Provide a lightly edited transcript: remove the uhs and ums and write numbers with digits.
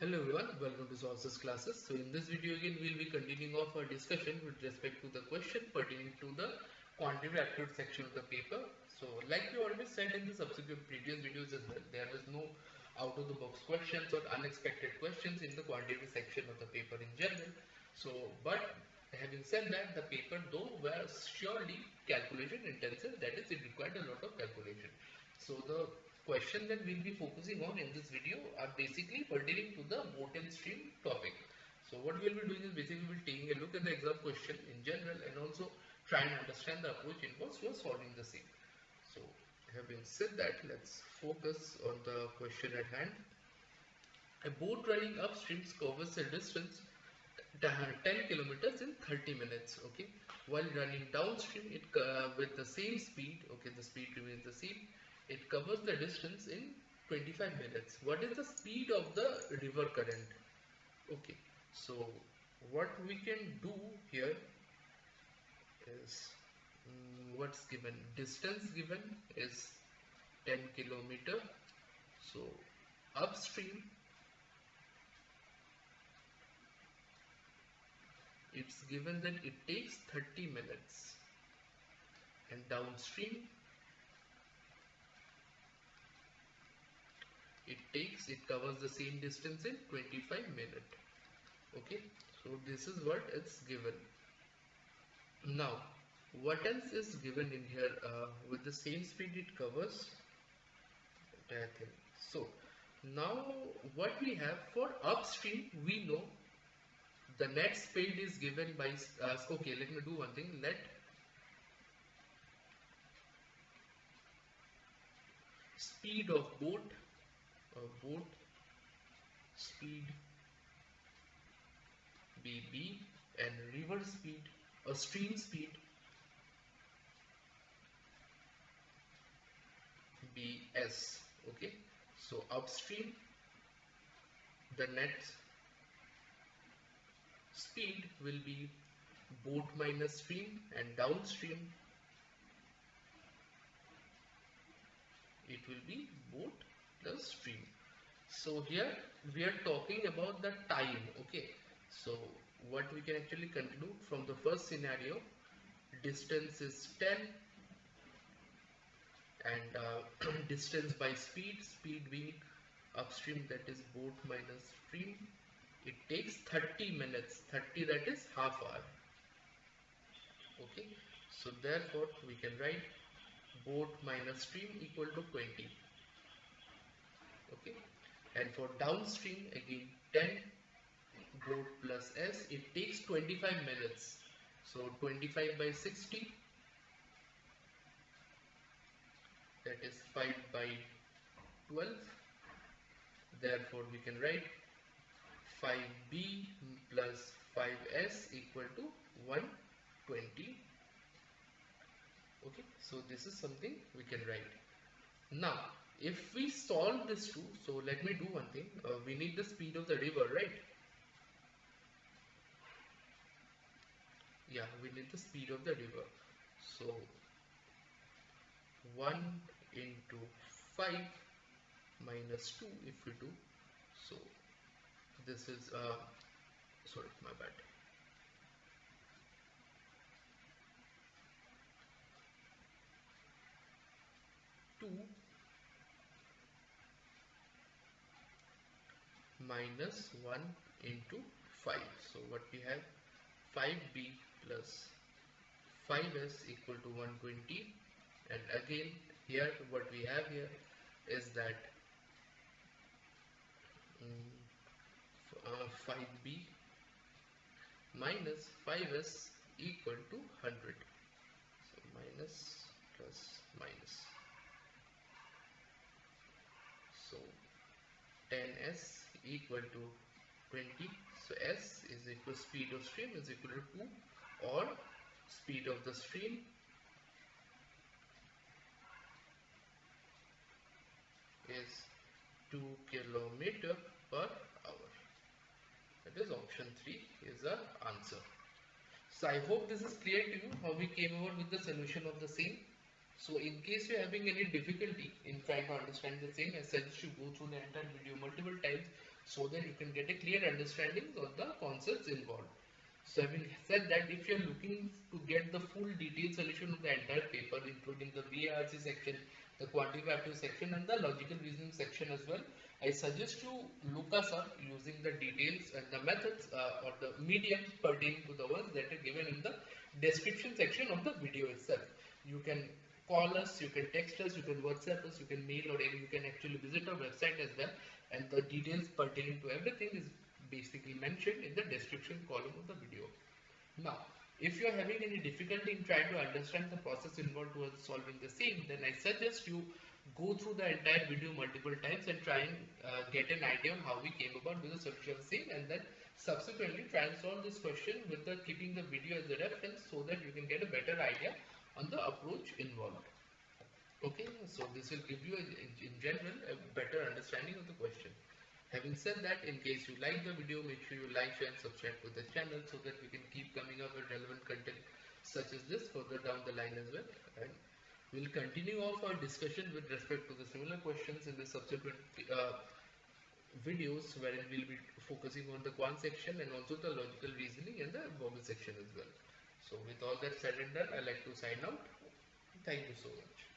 Hello everyone, welcome to Sources classes. So in this video again we'll be continuing off our discussion with respect to the question pertaining to the quantitative aptitude section of the paper. So like we already said in the subsequent previous videos as well, there is no out of the box questions or unexpected questions in the quantitative section of the paper in general. So but having said that, the paper though was surely calculation intensive, that is it required a lot of calculation. So the question that we'll be focusing on in this video are basically pertaining to the boat and stream topic. So what we'll be doing is basically we'll be taking a look at the exam question in general and also try and understand the approach involved for solving the same. So having said that, let's focus on the question at hand. A boat running upstream covers a distance 10 kilometers in 30 minutes, okay, while running downstream it with the same speed, okay, the speed remains the same, it covers the distance in 25 minutes. What is the speed of the river current? Okay, so what we can do here is what's given, distance given is 10 kilometer. So upstream it's given that it takes 30 minutes and downstream it covers the same distance in 25 minutes. Okay, so this is what it's given. Now what else is given in here? With the same speed it covers entire thing. So now what we have for upstream, we know the net speed is given by okay, let me do one thing. Let speed of boat speed be b and river speed or stream speed be s. Okay, so upstream the net speed will be boat minus stream, and downstream it will be boat plus stream. So here we are talking about the time. Okay, so what we can actually conclude from the first scenario, distance is 10 and distance by speed being upstream, that is boat minus stream, it takes 30 minutes, 30 that is half hour. Okay, so therefore we can write boat minus stream equal to 20. Okay, and for downstream again 10 boat plus s, it takes 25 minutes, so 25 by 60, that is 5 by 12. Therefore we can write 5b plus 5s equal to 120. Okay, so this is something we can write. Now if we solve this too, so let me do one thing. We need the speed of the river, right? Yeah, we need the speed of the river. So 1 into 5 minus 2 if we do, so this is sorry, my bad, 2 minus 1 into 5. So what we have, 5b plus 5s equal to 120, and again here what we have here is that 5b minus 5s equal to 100. So minus plus minus, so 10s equal to 20. So s is equal, speed of stream is equal to 2, or speed of the stream is 2 kilometer per hour. That is option 3 is the answer. So I hope this is clear to you how we came over with the solution of the same. So in case you're having any difficulty in trying to understand the same, I suggest you go through the entire video multiple times so that you can get a clear understanding of the concepts involved. So having said that, if you are looking to get the full detailed solution of the entire paper, including the VARC section, the quantitative section and the logical reasoning section as well, I suggest you look us up using the details and the methods or the mediums pertaining to the ones that are given in the description section of the video itself. You can call us, you can text us, you can WhatsApp us, you can mail, or you can actually visit our website as well, and the details pertaining to everything is basically mentioned in the description column of the video. Now, if you are having any difficulty in trying to understand the process involved towards solving the same, then I suggest you go through the entire video multiple times and try and get an idea on how we came about with the solution of the same, and then subsequently try and solve this question with the keeping the video as a reference so that you can get a better idea on the approach involved. Okay, so this will give you in general a better understanding of the question. Having said that, in case you like the video, make sure you like, share and subscribe to the channel so that we can keep coming up with relevant content such as this further down the line as well. And we'll continue off our discussion with respect to the similar questions in the subsequent videos, wherein we'll be focusing on the quant section and also the logical reasoning and the verbal section as well. So with all that said and done, I'd like to sign out. Thank you so much.